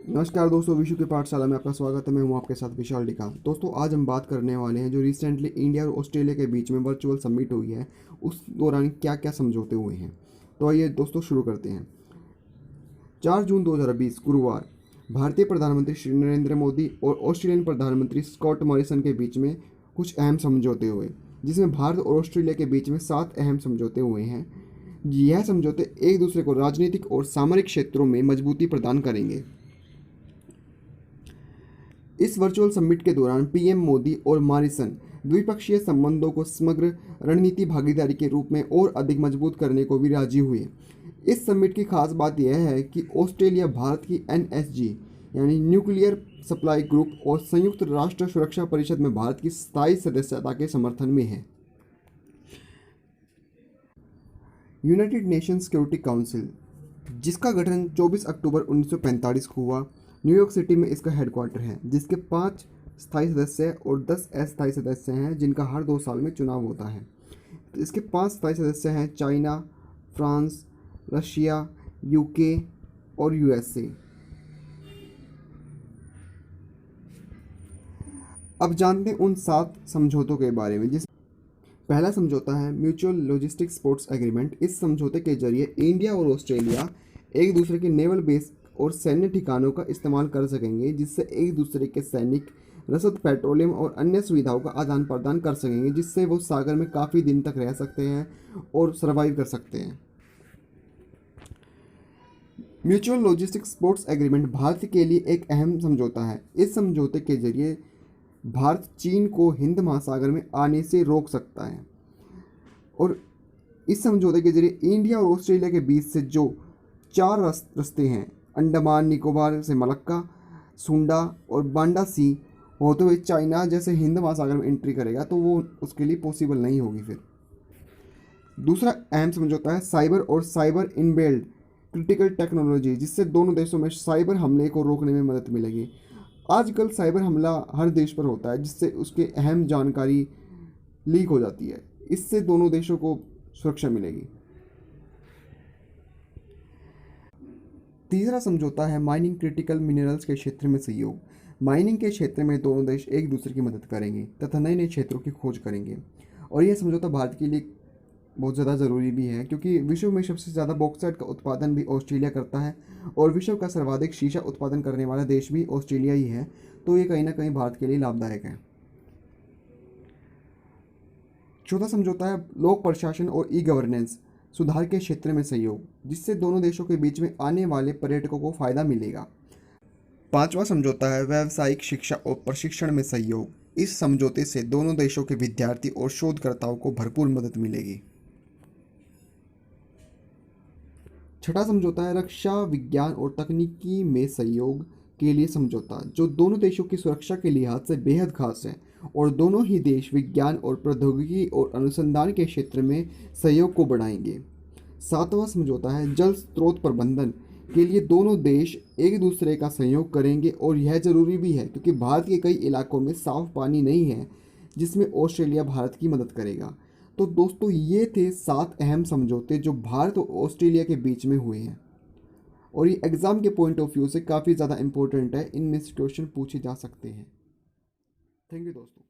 नमस्कार दोस्तों, विशु की पाठशाला में आपका स्वागत है। मैं हूं आपके साथ विशाल डिका। दोस्तों, आज हम बात करने वाले हैं जो रिसेंटली इंडिया और ऑस्ट्रेलिया के बीच में वर्चुअल समिट हुई है, उस दौरान क्या क्या समझौते हुए हैं। तो आइए दोस्तों शुरू करते हैं। 4 जून 2020 गुरुवार, भारतीय प्रधानमंत्री श्री नरेंद्र मोदी और ऑस्ट्रेलियन प्रधानमंत्री स्कॉट मॉरिसन के बीच में कुछ अहम समझौते हुए, जिसमें भारत और ऑस्ट्रेलिया के बीच में 7 अहम समझौते हुए हैं। यह समझौते एक दूसरे को राजनीतिक और सामरिक क्षेत्रों में मजबूती प्रदान करेंगे। इस वर्चुअल समिट के दौरान पीएम मोदी और मॉरिसन द्विपक्षीय संबंधों को समग्र रणनीति भागीदारी के रूप में और अधिक मजबूत करने को भी राजी हुए। इस समिट की खास बात यह है कि ऑस्ट्रेलिया भारत की एनएसजी यानी न्यूक्लियर सप्लाई ग्रुप और संयुक्त राष्ट्र सुरक्षा परिषद में भारत की स्थायी सदस्यता के समर्थन में है। यूनाइटेड नेशन सिक्योरिटी काउंसिल, जिसका गठन 24 अक्टूबर 1945 को हुआ, न्यूयॉर्क सिटी में इसका हेडक्वार्टर है, जिसके 5 स्थायी सदस्य और 10 अस्थायी सदस्य हैं, जिनका हर 2 साल में चुनाव होता है। इसके 5 स्थायी सदस्य हैं चाइना, फ्रांस, रशिया, यूके और यूएसए। अब जानते हैं उन 7 समझौतों के बारे में। जिस पहला समझौता है म्यूचुअल लॉजिस्टिक स्पोर्ट्स एग्रीमेंट। इस समझौते के जरिए इंडिया और ऑस्ट्रेलिया एक दूसरे के नेवल बेस और सैन्य ठिकानों का इस्तेमाल कर सकेंगे, जिससे एक दूसरे के सैनिक रसद, पेट्रोलियम और अन्य सुविधाओं का आदान प्रदान कर सकेंगे, जिससे वो सागर में काफ़ी दिन तक रह सकते हैं और सर्वाइव कर सकते हैं। Mutual logistic sports agreement Bharat के लिए एक अहम समझौता है। इस समझौते के जरिए भारत चीन को हिंद महासागर में आने से रोक सकता है और इस समझौते के जरिए इंडिया और ऑस्ट्रेलिया के बीच से जो 4 रास्ते हैं, अंडमान निकोबार से मलक्का, सुंडा और बांडा सी होते हुए चाइना जैसे हिंद महासागर में एंट्री करेगा, तो वो उसके लिए पॉसिबल नहीं होगी। फिर दूसरा अहम समझौता है साइबर और साइबर इनबिल्ड क्रिटिकल टेक्नोलॉजी, जिससे दोनों देशों में साइबर हमले को रोकने में मदद मिलेगी। आजकल साइबर हमला हर देश पर होता है, जिससे उसके अहम जानकारी लीक हो जाती है। इससे दोनों देशों को सुरक्षा मिलेगी। तीसरा समझौता है माइनिंग क्रिटिकल मिनरल्स के क्षेत्र में सहयोग। माइनिंग के क्षेत्र में दोनों देश एक दूसरे की मदद करेंगे तथा नए नए क्षेत्रों की खोज करेंगे। और यह समझौता भारत के लिए बहुत ज़्यादा ज़रूरी भी है, क्योंकि विश्व में सबसे ज़्यादा बॉक्साइट का उत्पादन भी ऑस्ट्रेलिया करता है और विश्व का सर्वाधिक शीशा उत्पादन करने वाला देश भी ऑस्ट्रेलिया ही है। तो ये कहीं ना कहीं भारत के लिए लाभदायक है। चौथा समझौता है लोक प्रशासन और ई गवर्नेंस सुधार के क्षेत्र में सहयोग, जिससे दोनों देशों के बीच में आने वाले पर्यटकों को फायदा मिलेगा। पांचवा समझौता है व्यावसायिक शिक्षा और प्रशिक्षण में सहयोग। इस समझौते से दोनों देशों के विद्यार्थी और शोधकर्ताओं को भरपूर मदद मिलेगी। छठा समझौता है रक्षा, विज्ञान और तकनीकी में सहयोग के लिए समझौता, जो दोनों देशों की सुरक्षा के लिहाज से बेहद खास है और दोनों ही देश विज्ञान और प्रौद्योगिकी और अनुसंधान के क्षेत्र में सहयोग को बढ़ाएंगे। सातवां समझौता है जल स्रोत प्रबंधन के लिए दोनों देश एक दूसरे का सहयोग करेंगे और यह जरूरी भी है, क्योंकि भारत के कई इलाकों में साफ पानी नहीं है, जिसमें ऑस्ट्रेलिया भारत की मदद करेगा। तो दोस्तों, ये थे 7 अहम समझौते जो भारत और ऑस्ट्रेलिया के बीच में हुए हैं और ये एग्ज़ाम के पॉइंट ऑफ व्यू से काफ़ी ज़्यादा इंपॉर्टेंट है। इनमें से क्वेश्चन पूछे जा सकते हैं। थैंक यू दोस्तों।